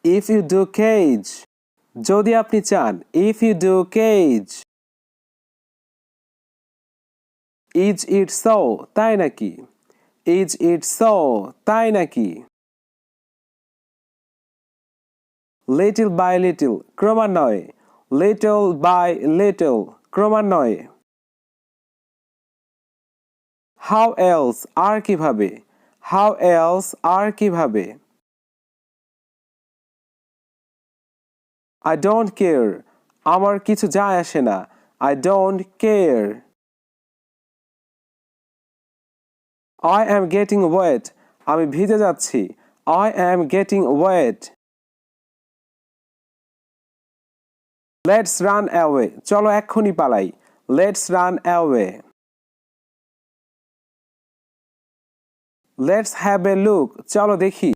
if you do cage যদি আপনি চান if you do cage is it so তাই নাকি is it so তাই নাকি little by little ক্রমান্বয়ে little by little ক্রমান্বয়ে how else আর কিভাবে how else আর কিভাবে I don't care আমার কিছু যায় আসে না I don't care I am getting wet আমি ভিজে যাচ্ছি I am getting wet Let's run away চলো এক্ষুনি পালাই Let's run away Let's have a look চলো দেখি